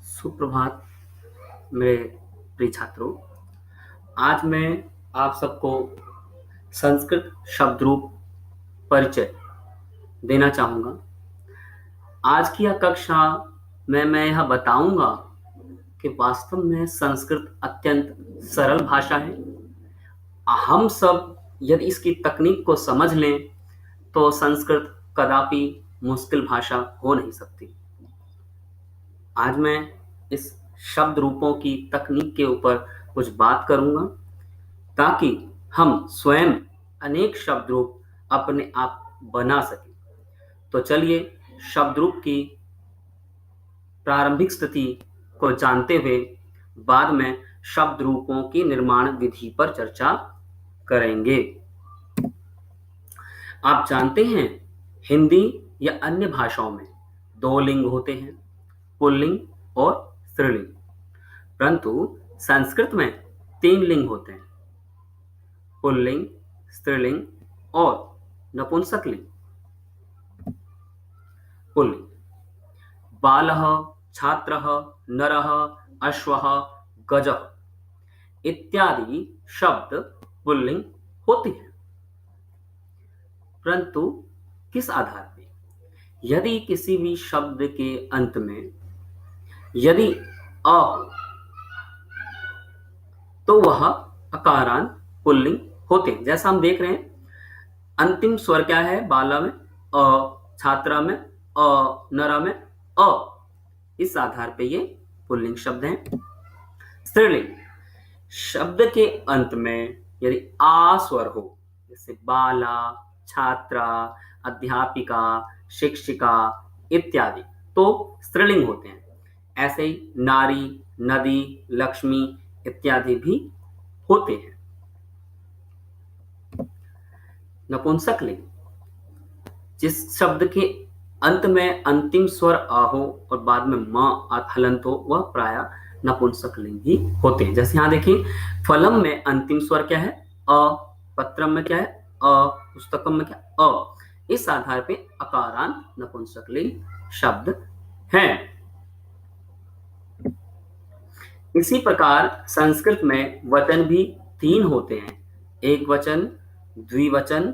सुप्रभात मेरे प्रिय छात्रों। आज मैं आप सबको संस्कृत शब्द रूप परिचय देना चाहूँगा। आज की यह कक्षा में मैं यह बताऊँगा कि वास्तव में संस्कृत अत्यंत सरल भाषा है। हम सब यदि इसकी तकनीक को समझ लें तो संस्कृत कदापि मुश्किल भाषा हो नहीं सकती। आज मैं इस शब्द रूपों की तकनीक के ऊपर कुछ बात करूंगा ताकि हम स्वयं अनेक शब्द रूप अपने आप बना सकें। तो चलिए शब्द रूप की प्रारंभिक स्थिति को जानते हुए बाद में शब्द रूपों की निर्माण विधि पर चर्चा करेंगे। आप जानते हैं हिंदी या अन्य भाषाओं में दो लिंग होते हैं, पुल्लिंग और स्त्रीलिंग, परंतु संस्कृत में तीन लिंग होते हैं, पुल्लिंग, स्त्रीलिंग और नपुंसकलिंग। पुल्लिंग: बालः, छात्रः, नरः, अश्वः, गजः इत्यादि शब्द पुल्लिंग होते हैं। परंतु किस आधार पे? यदि किसी भी शब्द के अंत में यदि अ हो तो वह अकारांत पुल्लिंग होते हैं। जैसा हम देख रहे हैं, अंतिम स्वर क्या है? बाला में अ, छात्रा में अ, नरा में अ। इस आधार पे ये पुल्लिंग शब्द हैं। स्त्रीलिंग: शब्द के अंत में यदि आ स्वर हो, जैसे बाला, छात्रा, अध्यापिका, शिक्षिका इत्यादि, तो स्त्रीलिंग होते हैं। ऐसे ही नारी, नदी, लक्ष्मी इत्यादि भी होते हैं। नपुंसकलिंग: जिस शब्द के अंत में अंतिम स्वर आ हो और बाद में म हलंत हो, वह प्रायः नपुंसकलिंग ही होते हैं। जैसे यहाँ देखिए, फलम में अंतिम स्वर क्या है? अ। पत्रम में क्या है? अ। पुस्तकम में क्या? अ। इस आधार पे अकारांत नपुंसकलिंग शब्द हैं। इसी प्रकार संस्कृत में वचन भी तीन होते हैं, एक वचन, द्विवचन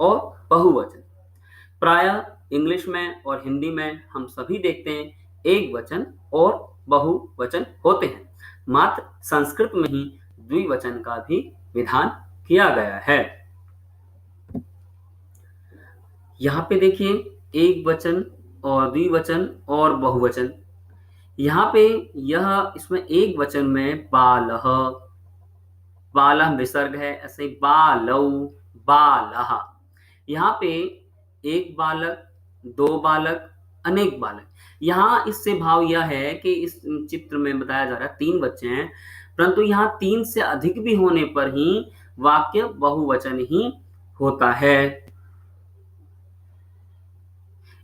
और बहुवचन। प्रायः इंग्लिश में और हिंदी में हम सभी देखते हैं एक वचन और बहुवचन होते हैं, मात्र संस्कृत में ही द्विवचन का भी विधान किया गया है। यहाँ पे देखिए, एक वचन और द्विवचन और बहुवचन। यहाँ पे इसमें एक वचन में बालः, बालः विसर्ग है, ऐसे बालौ, बालः। यहाँ पे एक बालक, दो बालक, अनेक बालक। यहाँ इससे भाव यह है कि इस चित्र में बताया जा रहा है तीन बच्चे हैं, परंतु यहाँ तीन से अधिक भी होने पर ही वाक्य बहुवचन ही होता है।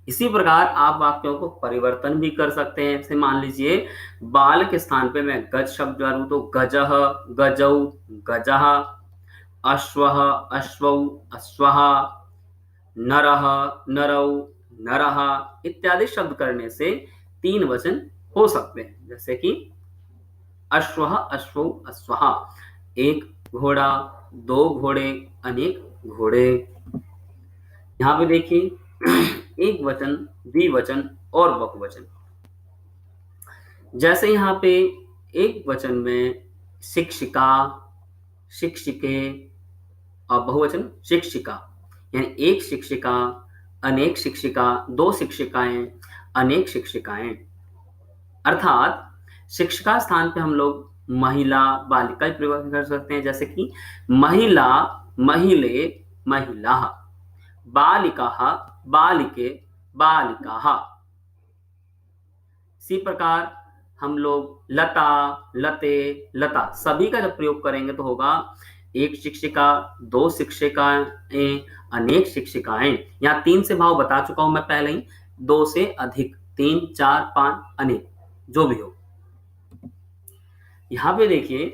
इसी प्रकार आप वाक्यों को परिवर्तन भी कर सकते हैं। जैसे मान लीजिए, बाल के स्थान पे मैं गज शब्द डालूं तो गजः, गजौ, गजः, अश्वः, अश्वौ, अश्वः, नरः, नरौ, नरः इत्यादि शब्द करने से तीन वचन हो सकते हैं। जैसे कि अश्वः, अश्वौ, अश्वः, एक घोड़ा, दो घोड़े, अनेक घोड़े। यहाँ पे देखिए, एक वचन, द्विवचन और बहुवचन। जैसे यहाँ पे एक वचन में शिक्षिका, शिक्षिके और बहुवचन शिक्षिका, यानी एक शिक्षिका, अनेक शिक्षिका, दो शिक्षिकाएं, अनेक शिक्षिकाएं। अर्थात शिक्षिका स्थान पे हम लोग महिला, बालिका भी प्रयोग कर सकते हैं। जैसे कि महिला, महिले, महिला, बालिकाः, बालिके, बालिकाः। इसी प्रकार हम लोग लता, लते, लता सभी का जब प्रयोग करेंगे तो होगा एक शिक्षिका, दो शिक्षिकाएं, अनेक शिक्षिकाएं। यहाँ तीन से भाव बता चुका हूं मैं पहले ही, दो से अधिक, तीन, चार, पांच, अनेक, जो भी हो। यहाँ पे देखिए,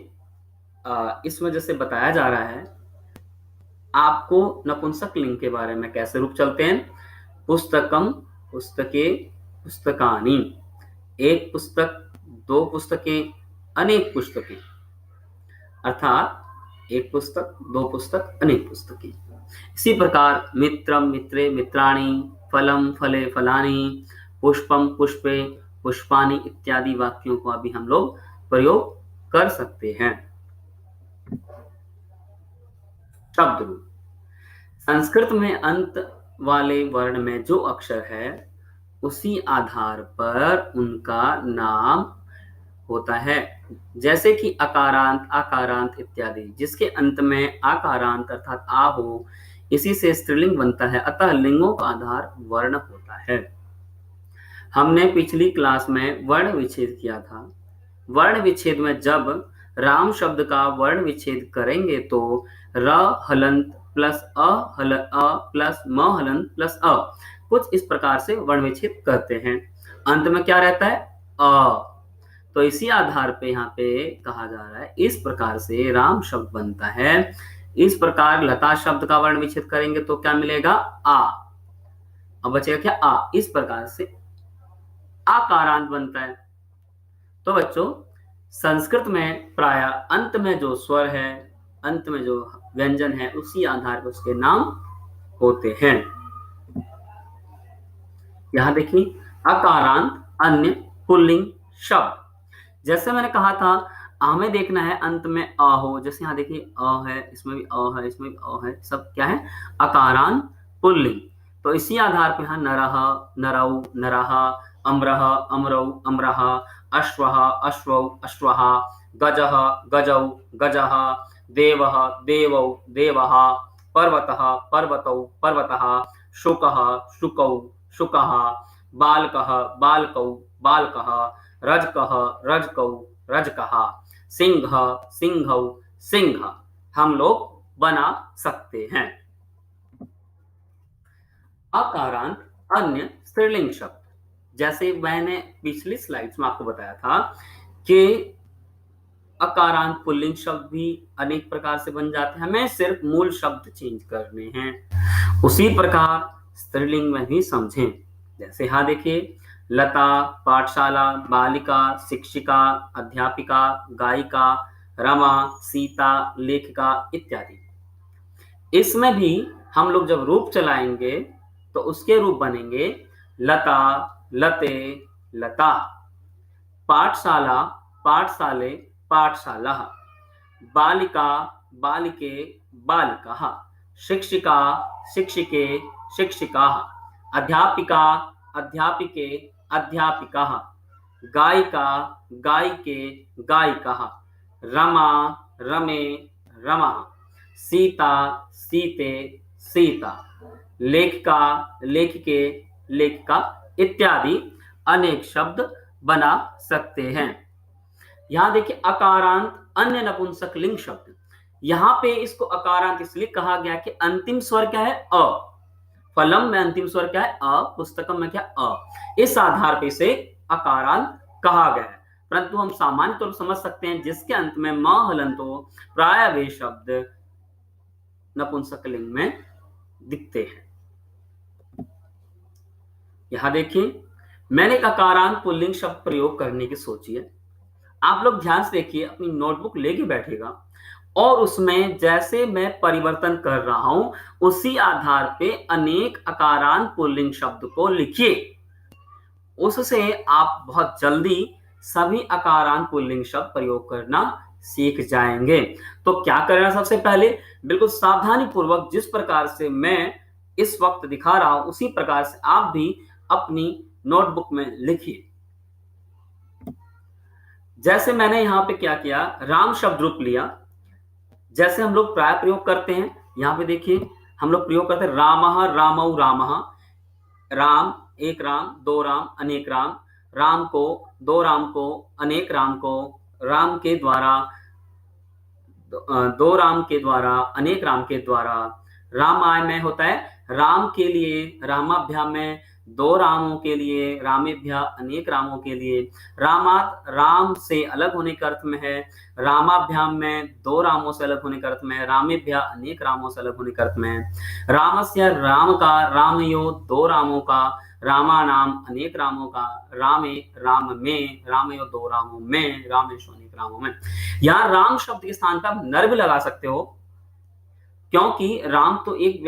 इस वजह से बताया जा रहा है आपको नपुंसक लिंग के बारे में। कैसे रूप चलते हैं? पुस्तकम, पुस्तके, पुस्तकानि। एक पुस्तक, दो पुस्तकें, अनेक पुस्तकें, अर्थात एक पुस्तक, दो पुस्तक, अनेक पुस्तकें। इसी प्रकार मित्रम मित्रे मित्राणि, फलम फले फलानि, पुष्पम पुष्पे पुष्पानि इत्यादि वाक्यों का भी हम लोग प्रयोग कर सकते हैं। शब्द रूप। संस्कृत में अंत वाले वर्ण में जो अक्षर है उसी आधार पर उनका नाम होता है। जैसे कि अकारांत, आकारांत इत्यादि, जिसके अंत में आकारांत अर्थात आ हो, इसी से स्त्रीलिंग बनता है, अतः लिंगों का आधार वर्ण होता है। हमने पिछली क्लास में वर्ण विच्छेद किया था। वर्ण विच्छेद में जब राम शब्द का वर्ण विच्छेद करेंगे तो र हलंत प्लस अ प्लस म हलंत प्लस अ, कुछ इस प्रकार से वर्ण विच्छेद करते हैं। अंत में क्या रहता है? अ। तो इसी आधार पे यहाँ पे कहा जा रहा है, इस प्रकार से राम शब्द बनता है। इस प्रकार लता शब्द का वर्ण विच्छेद करेंगे तो क्या मिलेगा? आ। अब बचेगा क्या? आ। इस प्रकार से आकारांत बनता है। तो बच्चों, संस्कृत में प्राय अंत में जो स्वर है, अंत में जो व्यंजन है, उसी आधार पर उसके नाम होते हैं। यहां देखिए, अकारांत अन्य पुल्लिंग शब्द। जैसे मैंने कहा था, हमें देखना है अंत में अ हो। जैसे यहाँ देखिए अ है, इसमें भी अ है, इसमें भी अ है, सब क्या है? अकारांत पुल्लिंग। तो इसी आधार पे यहाँ नरह, नरौ, नरः, अम्रः, अम्रौ, अम्रः, अश्वः, अश्वौ, अश्वः, गजः, गजौ, गजः, देवः, देवौ, देवः, पर्वतः, पर्वतौ, पर्वतः, शुकः, शुकौ, शुकः, बालकः, बालकौ, बालकः, रजकः, रजकौ, रजकः, सिंह, सिंहौ, सिंह हम लोग बना सकते हैं। अकारांत अन्य स्त्रीलिंग शब्द। जैसे मैंने पिछली स्लाइड्स में आपको बताया था कि अकारांत पुल्लिंग शब्द भी अनेक प्रकार से बन जाते हैं, हमें सिर्फ मूल शब्द चेंज करने हैं। उसी प्रकार स्त्रीलिंग में भी समझें। जैसे यहां देखिए, लता, पाठशाला, बालिका, शिक्षिका, अध्यापिका, गायिका, रमा, सीता, लेखिका इत्यादि। इसमें भी हम लोग जब रूप चलाएंगे तो उसके रूप बनेंगे लता, लते, लता, पाठशाला, पाठशाले, पाठशाला, बालिका, बालिके, बालिकाः, शिक्षिका, शिक्षिके, शिक्षिकाः, अध्यापिका, अध्यापिके, अध्यापिकाः, गायिका, गायिके, गायिकाः, रमा, रमे, रमाः, सीता, सीते, सीता, लेखिका, लेखिके, लेखिका इत्यादि अनेक शब्द बना सकते हैं। यहां देखिए, अकारांत अन्य नपुंसक लिंग शब्द। यहां पे इसको अकारांत इसलिए कहा गया कि अंतिम स्वर क्या है? अ। फलम में अंतिम स्वर क्या है? अ। पुस्तकम में क्या? अ। इस आधार पे इसे अकारांत कहा गया है। परंतु हम सामान्य तौर पर समझ सकते हैं, जिसके अंत में म हलंत हो, प्राय वे शब्द नपुंसक लिंग में दिखते हैं। यहां देखिए, मैंने एक अकारांत पुल्लिंग शब्द प्रयोग करने की सोची है। आप लोग ध्यान से देखिए, अपनी नोटबुक लेके बैठेगा और उसमें जैसे मैं परिवर्तन कर रहा हूं, उसी आधार पे अनेक अकारांत पुल्लिंग शब्द को लिखिए। उससे आप बहुत जल्दी सभी अकारांत पुल्लिंग शब्द प्रयोग करना सीख जाएंगे। तो क्या करना? सबसे पहले बिल्कुल सावधानी पूर्वक जिस प्रकार से मैं इस वक्त दिखा रहा हूं, उसी प्रकार से आप भी अपनी नोटबुक में लिखिए। जैसे मैंने यहां पे क्या किया, राम शब्द रूप लिया। जैसे हम लोग प्राय प्रयोग करते हैं, यहां पे देखिए हम लोग प्रयोग करते हैं रामः, रामौ, रामः। राम, एक राम, दो राम, अनेक राम। राम को, दो राम को, अनेक राम को, राम के द्वारा, दो राम के द्वारा, अनेक राम के द्वारा। रामायण में होता है राम के लिए, रामाभ्याम में दो रामों के लिए, रामेभ्या अनेक रामों के लिए। रामात राम से अलग होने का अर्थ में है, रामाभ्याम में दो रामों से अलग होने का अर्थ में है, रामेभ्या अनेक रामों से अलग होने का अर्थ में है। रामस्य, राम का, रामयो दो रामों का, रामानाम अनेक रामों का, रामे राम में, रामयो दो रामों में, रामेशु अनेक रामों में। यहाँ राम शब्द के स्थान पर आप नर भी लगा सकते हो, क्योंकि राम तो एक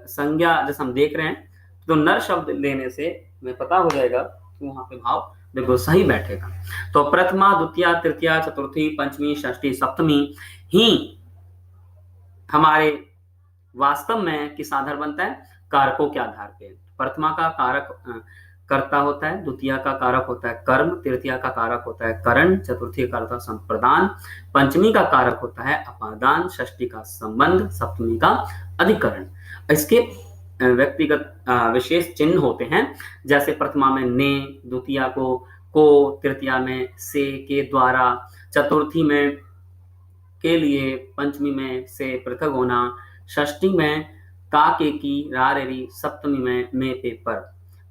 संज्ञा जैसे हम देख रहे हैं, तो नर शब्द लेने से हमें पता हो जाएगा कि वहां पे भाव बिल्कुल सही बैठेगा। तो प्रथमा, द्वितीया, तृतीया, चतुर्थी, पंचमी, षष्ठी, सप्तमी ही हमारे वास्तव में किस आधार बनता है? कारकों के आधार पे। प्रथमा का कारक कर्ता होता है, द्वितीय का कारक होता है कर्म, तृतीय का कारक होता है करण, चतुर्थी का कारक संप्रदान, पंचमी का कारक होता है अपादान, षष्ठी का संबंध, सप्तमी का अधिकरण। इसके व्यक्तिगत विशेष चिन्ह होते हैं, जैसे प्रथमा में ने, द्वितीय को, तृतीया में से के द्वारा, चतुर्थी में के लिए, पंचमी में से पृथक होना, षष्ठी में का के की, रा रे री, सप्तमी में पे पर।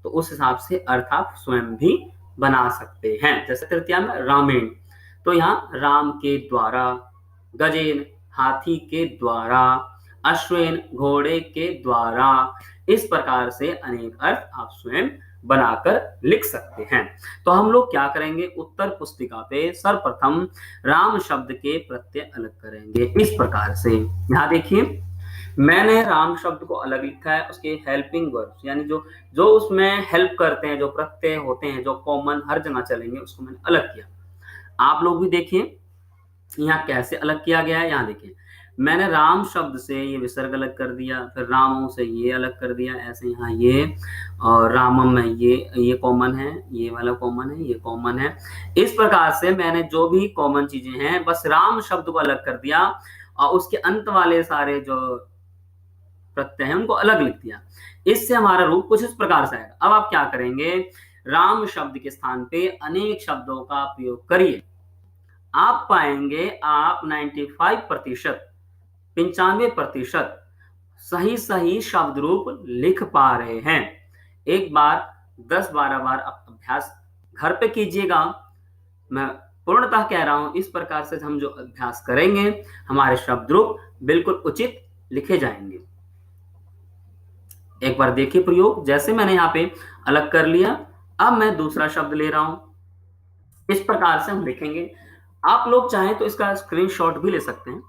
तो उस हिसाब से अर्थ आप स्वयं भी बना सकते हैं। जैसे तृतीया में रामेण, तो यहाँ राम के द्वारा, गजेन हाथी के द्वारा, अश्वेन घोड़े के द्वारा, इस प्रकार से अनेक अर्थ आप स्वयं बनाकर लिख सकते हैं। तो हम लोग क्या करेंगे, उत्तर पुस्तिका पे सर्वप्रथम राम शब्द के प्रत्यय अलग करेंगे इस प्रकार से। यहाँ देखिए, मैंने राम शब्द को अलग लिखा है, उसके हेल्पिंग वर्ब्स यानी जो उसमें हेल्प करते हैं, जो प्रत्यय होते हैं, जो कॉमन हर जगह चलेंगे, उसको मैंने अलग किया। आप लोग भी देखिए यहाँ कैसे अलग किया गया है। यहाँ देखिए, मैंने राम शब्द से ये विसर्ग अलग कर दिया, फिर रामों से ये अलग कर दिया, ऐसे यहाँ ये, और रामम में ये कॉमन है, ये वाला कॉमन है, ये कॉमन है। इस प्रकार से मैंने जो भी कॉमन चीजें हैं, बस राम शब्द को अलग कर दिया और उसके अंत वाले सारे जो प्रत्यय हैं उनको अलग लिख दिया। इससे हमारा रूप कुछ इस प्रकार से आएगा। अब आप क्या करेंगे, राम शब्द के स्थान पे अनेक शब्दों का प्रयोग करिए। आप पाएंगे आप 95% सही शब्द रूप लिख पा रहे हैं। एक बार 10-12 बार आप अभ्यास घर पे कीजिएगा। मैं पूर्णतः कह रहा हूं, इस प्रकार से हम जो अभ्यास करेंगे, हमारे शब्द रूप बिल्कुल उचित लिखे जाएंगे। एक बार देखिए प्रयोग, जैसे मैंने यहाँ पे अलग कर लिया, अब मैं दूसरा शब्द ले रहा हूं, इस प्रकार से हम लिखेंगे। आप लोग चाहें तो इसका स्क्रीनशॉट भी ले सकते हैं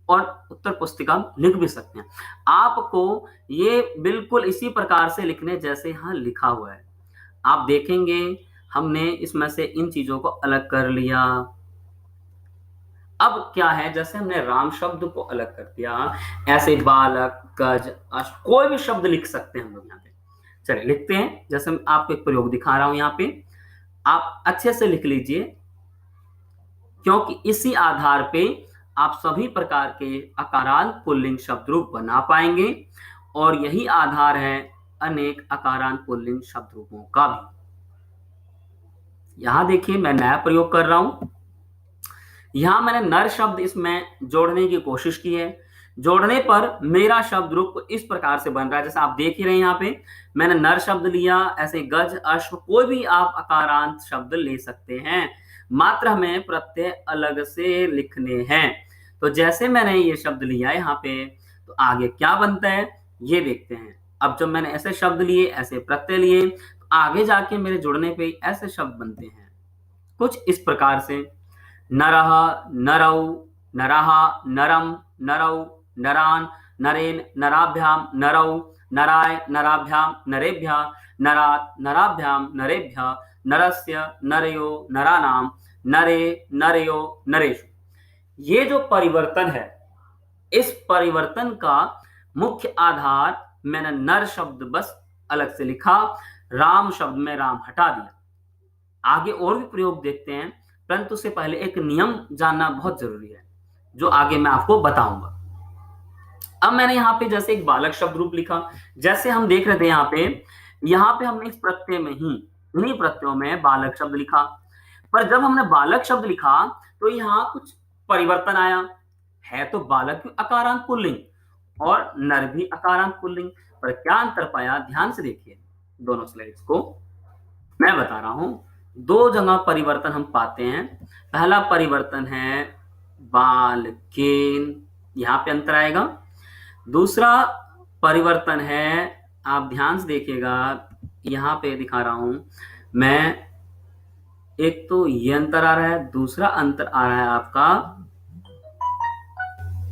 और उत्तर पुस्तिका लिख भी सकते हैं। आपको ये बिल्कुल इसी प्रकार से लिखने जैसे यहाँ लिखा हुआ है। आप देखेंगे हमने इसमें से इन चीजों को अलग कर लिया। अब क्या है, जैसे हमने राम शब्द को अलग कर दिया, ऐसे बालक, गज, अश्व, कोई भी शब्द लिख सकते हैं हम लोग यहाँ पे। चलिए लिखते हैं, जैसे मैं आपको एक प्रयोग दिखा रहा हूं यहाँ पे, आप अच्छे से लिख लीजिए, क्योंकि इसी आधार पे आप सभी प्रकार के अकारांत पुल्लिंग शब्द रूप बना पाएंगे, और यही आधार है अनेक अकारांत पुल्लिंग शब्द रूपों का भी। यहां देखिए, मैं नया प्रयोग कर रहा हूं। यहां मैंने नर शब्द इसमें जोड़ने की कोशिश की है। जोड़ने पर मेरा शब्द रूप इस प्रकार से बन रहा है, जैसे आप देख ही रहे हैं। यहाँ पे मैंने नर शब्द लिया, ऐसे गज, अश्व, कोई भी आप अकारांत शब्द ले सकते हैं, मात्र हमें प्रत्यय अलग से लिखने हैं। तो जैसे मैंने ये शब्द लिया यहाँ पे, तो आगे क्या बनता है ये देखते हैं। अब जब मैंने ऐसे शब्द लिए, ऐसे प्रत्यय लिए, तो आगे जाके मेरे जुड़ने पे ऐसे शब्द बनते हैं कुछ इस प्रकार से। नरः, नरौ, नरः, नरम, नरौ, नरान, नरेन, नराभ्याम, नरौ, नराय, नराभ्याम, नरेभ्यः, नरात्, नराभ्याम, नरेभ्यः, नरस्य, नरयो, नरानाम, नरे, नरयो, नरेषु। ये जो परिवर्तन है, इस परिवर्तन का मुख्य आधार मैंने नर शब्द बस अलग से लिखा, राम शब्द में राम हटा दिया। आगे और भी प्रयोग देखते हैं, परंतु उससे पहले एक नियम जानना बहुत जरूरी है, जो आगे मैं आपको बताऊंगा। अब मैंने यहाँ पे जैसे एक बालक शब्द रूप लिखा, जैसे हम देख रहे थे यहाँ पे हमने इस प्रत्यय में ही, इन्हीं प्रत्ययों में बालक शब्द लिखा। पर जब हमने बालक शब्द लिखा तो यहाँ कुछ परिवर्तन आया। है तो बालक भी अकारांत पुल्लिंग और नर भी अकारांत पुल्लिंग, पर क्या अंतर पाया, ध्यान से देखिए दोनों स्लाइड्स को। मैं बता रहा हूं, दो जगह परिवर्तन हम पाते हैं। पहला परिवर्तन है बालकेन, यहां पे अंतर आएगा। दूसरा परिवर्तन है, आप ध्यान से देखिएगा, यहाँ पे दिखा रहा हूं मैं। एक तो ये अंतर आ रहा है, दूसरा अंतर आ रहा है आपका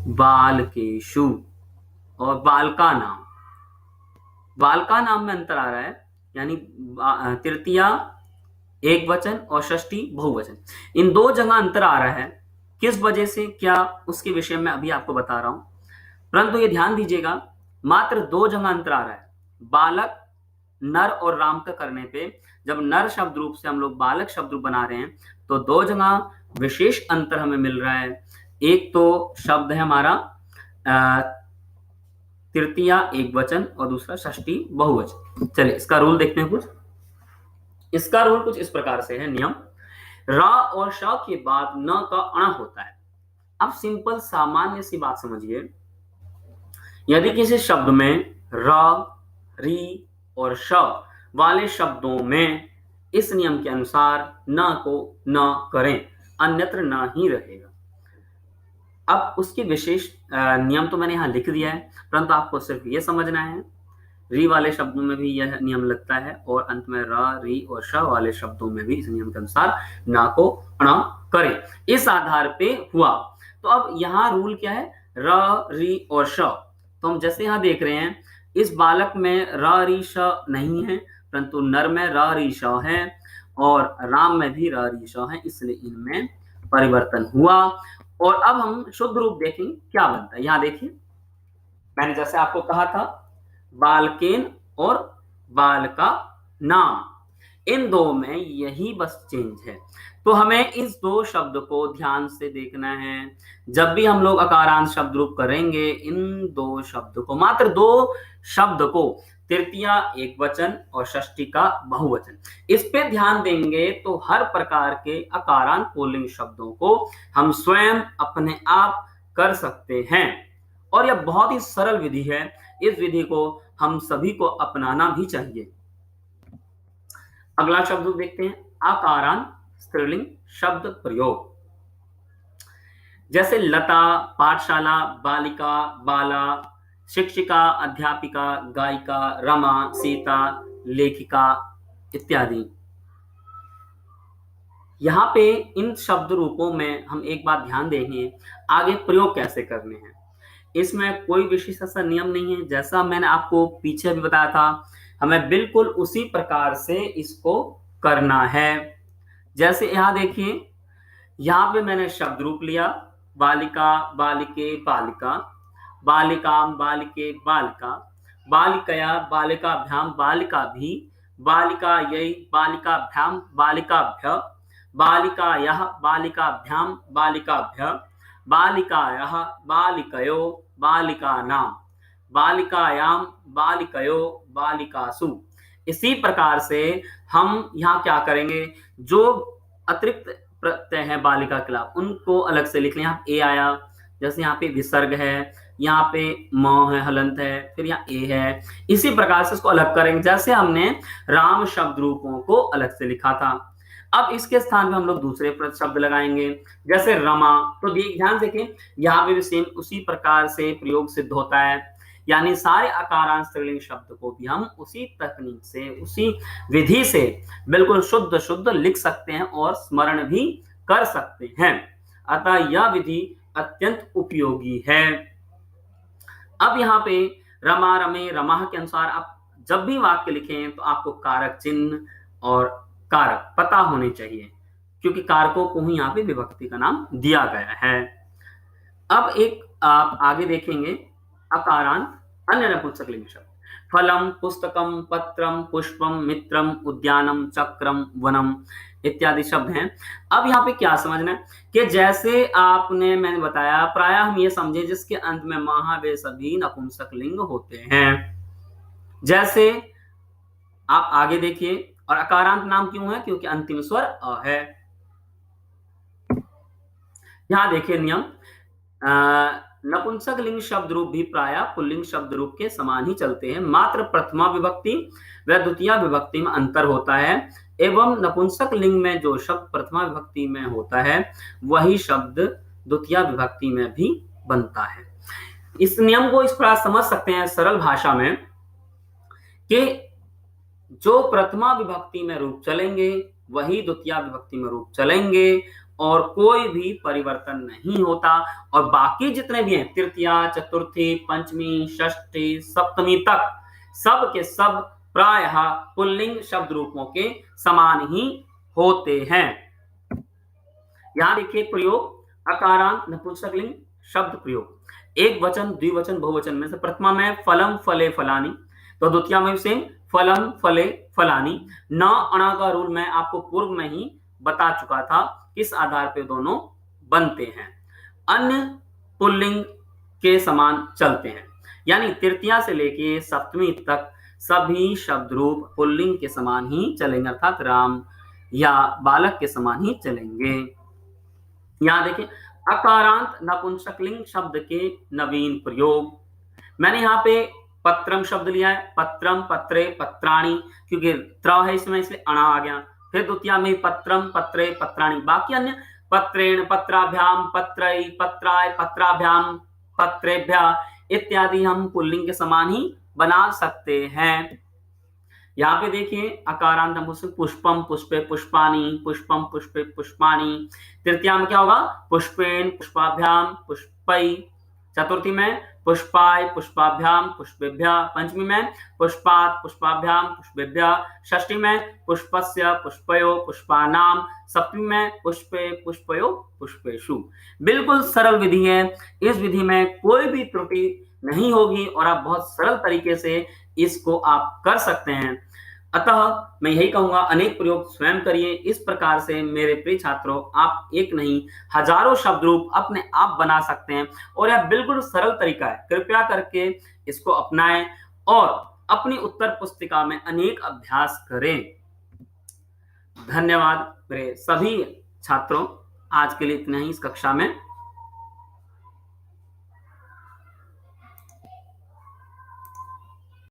बालकेशु और बालका नाम। बालका नाम में अंतर आ रहा है, यानी तृतीया एक वचन और षष्ठी बहुवचन, इन दो जगह अंतर आ रहा है। किस वजह से, क्या, उसके विषय में अभी आपको बता रहा हूं। परंतु ये ध्यान दीजिएगा, मात्र दो जगह अंतर आ रहा है। बालक नर और राम का करने पे, जब नर शब्द रूप से हम लोग बालक शब्द रूप बना रहे हैं, तो दो जगह विशेष अंतर हमें मिल रहा है। एक तो शब्द है हमारा तृतीया एक वचन और दूसरा षष्ठी बहुवचन। चलिए इसका रूल देखते हैं कुछ। इसका रूल कुछ इस प्रकार से है, नियम। र और श के बाद न का अण होता है। अब सिंपल सामान्य सी बात समझिए, यदि किसी शब्द में र, री और श वाले शब्दों में इस नियम के अनुसार न को न करें, अन्यत्र न ही रहेगा। अब उसकी विशेष नियम तो मैंने यहां लिख दिया है, परंतु आपको सिर्फ ये समझना है, री वाले शब्दों में भी यह नियम लगता है और अंत में र, री और श वाले शब्दों में भी इस नियम के अनुसार ना को अण करें। इस आधार पे हुआ। तो अब यहाँ रूल क्या है, र, री और श। तो हम जैसे यहाँ देख रहे हैं, इस बालक में र, री, श नहीं है, परंतु नर में र, री, श है और राम में भी र, री, श है, इसलिए इनमें परिवर्तन हुआ। और अब हम शुद्ध रूप देखेंगे क्या बनता है। यहाँ देखिए, मैंने जैसे आपको कहा था, बालकेन और बालका नाम, इन दो में यही बस चेंज है। तो हमें इस दो शब्द को ध्यान से देखना है। जब भी हम लोग अकारांत शब्द रूप करेंगे, इन दो शब्द को, मात्र दो शब्द को, तृतीया एक वचन और षष्ठी का बहुवचन, इस पे ध्यान देंगे तो हर प्रकार के अकारांत पुल्लिंग शब्दों को हम स्वयं अपने आप कर सकते हैं। और यह बहुत ही सरल विधि है। इस विधि को हम सभी को अपनाना भी चाहिए। अगला शब्द देखते हैं, आकारांत स्त्रीलिंग शब्द प्रयोग। जैसे लता, पाठशाला, बालिका, बाला, शिक्षिका, अध्यापिका, गायिका, रमा, सीता, लेखिका इत्यादि। यहाँ पे इन शब्द रूपों में हम एक बात ध्यान देंगे, आगे प्रयोग कैसे करने हैं। इसमें कोई विशेष ऐसा नियम नहीं है, जैसा मैंने आपको पीछे भी बताया था, हमें बिल्कुल उसी प्रकार से इसको करना है। जैसे यहाँ देखिए, यहाँ पे मैंने शब्द रूप लिया, बालिका, बालिके, बालिका, बालिकाम, बालिके, बालिका, बालिकया, बालिकाभ्याम, बालिका भी, बालिकायै, बालिकाभ्याम, बालिकाभ्य, बालिकायाः, बालिकाभ्याम, बालिकाभ्य, बालिकायाः, बालिकयो, बालिकानां, बालिकायां, बालिकयो, बालिकासु। इसी प्रकार से हम यहाँ क्या करेंगे, जो अतिरिक्त प्रत्यय है बालिका के खिलाफ, उनको अलग से लिख लें। यहाँ ए आया, जैसे यहाँ पे विसर्ग है, यहाँ पे म है, हलंत है, फिर यहाँ ए है, इसी प्रकार से इसको अलग करेंगे, जैसे हमने राम शब्द रूपों को अलग से लिखा था। अब इसके स्थान पे हम लोग दूसरे शब्द लगाएंगे, जैसे रमा। तो ध्यान देखें, यहाँ पे भी सेम उसी प्रकार से प्रयोग सिद्ध होता है, यानी सारे अकारांत स्त्रीलिंग शब्द को भी हम उसी तकनीक से, उसी विधि से बिल्कुल शुद्ध शुद्ध लिख सकते हैं और स्मरण भी कर सकते हैं। अतः यह विधि अत्यंत उपयोगी है। अब यहाँ पे रमा, रमे, रमा के अनुसार आप जब भी वाक्य लिखें तो आपको कारक चिन्ह और कारक पता होने चाहिए, क्योंकि कारकों को ही यहाँ पे विभक्ति का नाम दिया गया है। अब एक आप आगे देखेंगे, अकारांत अन्य नपुंसकलिंग शब्द, फलम, पुस्तकम, पत्रम, पुष्पम, मित्रम, उद्यानम, चक्रम, वनम इत्यादि शब्द हैं। अब यहाँ पे क्या समझना है कि जैसे आपने मैंने बताया, प्रायः हम ये समझे जिसके अंत में महा, वे सभी नपुंसक लिंग होते हैं। जैसे आप आगे देखिए, और अकारांत नाम क्यों है, क्योंकि अंतिम स्वर अ है। यहां देखिए नियम, नपुंसक लिंग शब्द रूप भी प्रायः पुल्लिंग शब्द रूप के समान ही चलते हैं, मात्र प्रथमा विभक्ति व द्वितीय विभक्ति में अंतर होता है, एवं नपुंसक लिंग में जो शब्द प्रथमा विभक्ति में होता है वही शब्द द्वितीय विभक्ति में भी बनता है। इस नियम को इस प्रकार समझ सकते हैं सरल भाषा में कि जो प्रथमा विभक्ति में रूप चलेंगे वही द्वितीया विभक्ति में रूप चलेंगे और कोई भी परिवर्तन नहीं होता। और बाकी जितने भी हैं तृतीया, चतुर्थी, पंचमी, षष्ठी, सप्तमी तक सब के सब प्रायः पुल्लिंग शब्द रूपों के समान ही होते हैं। यहां देखिए प्रयोग अकारांत नपुंसकलिंग शब्द प्रयोग। एक वचन, द्विवचन, बहुवचन में से प्रथमा में फलम फले फलानी, तो द्वितीया में सेम फलम फले फलानी। न अणा का रूल मैं आपको पूर्व में ही बता चुका था किस आधार पे दोनों बनते हैं। अन्य पुल्लिंग के समान चलते हैं, यानी तृतीया से लेके सप्तमी तक सभी शब्द रूप पुल्लिंग के समान ही चलेंगे, अर्थात राम या बालक के समान ही चलेंगे। यहां देखिए अकारांत नपुंसकलिंग शब्द के नवीन प्रयोग। मैंने यहाँ पे पत्रम शब्द लिया है, पत्रम, पत्रे, पत्राणी, क्योंकि त्र है इसमें इसलिए अणा आ गया। फिर द्वितीया में पत्रम, पत्रे, पत्राणी। बाकी अन्य पत्रेण, पत्राभ्याम, पत्रई, पत्राय, पत्राभ्याम, पत्रेभ्य इत्यादि हम पुल्लिंग के समान ही बना सकते हैं। यहाँ पे देखिए अकारांत नपुंसक पुष्पम, पुष्पे, पुष्पानी, पुष्पम, पुष्पे, पुष्पाणी। तृतीया में क्या होगा पुष्पेन, पुष्पाभ्याम, पुष्पई। चतुर्थी में पुष्पाय, पुष्पाभ्याम, पुष्पेभ्य। पंचमी में पुष्पात, पुष्पाभ्याम, पुष्पेभ्य। षष्ठी में पुष्पस्य, पुष्पयो, पुष्पानाम। सप्तमी में पुष्पे, पुष्पयो, पुष्पेषु। बिल्कुल सरल विधि है, इस विधि में कोई भी त्रुटि नहीं होगी और आप बहुत सरल तरीके से इसको आप कर सकते हैं। अतः मैं यही कहूंगा अनेक प्रयोग स्वयं करिए। इस प्रकार से मेरे प्रिय छात्रों आप एक नहीं हजारों शब्द रूप अपने आप बना सकते हैं और यह बिल्कुल सरल तरीका है। कृपया करके इसको अपनाएं और अपनी उत्तर पुस्तिका में अनेक अभ्यास करें। धन्यवाद मेरे सभी छात्रों, आज के लिए इतना ही इस कक्षा में।